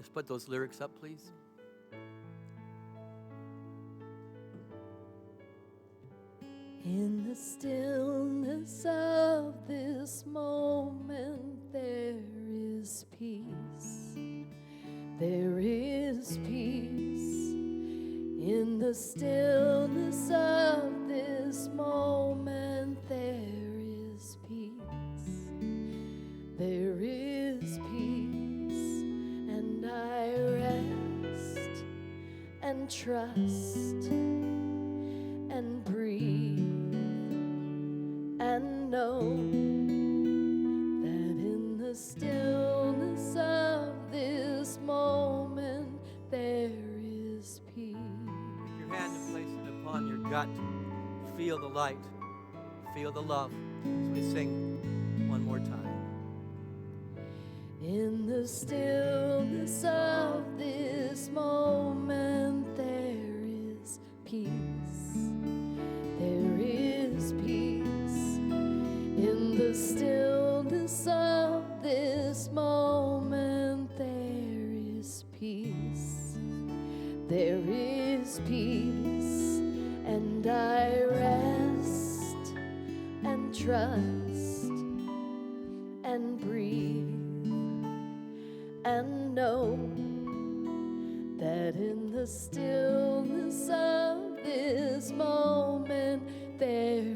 Let's put those lyrics up, please. In the stillness of this moment, there is peace. There is peace. In the stillness of this moment, there is peace. There is peace, and I rest and trust and breathe and know that in the stillness of this moment there is peace. Take your hand and place it upon your gut. Feel the light. Feel the love. As we sing one more time. In the stillness of this moment there is peace. There is peace. In the stillness of this moment there is peace. There is peace, and I rest and trust and breathe and know that in the stillness of this moment there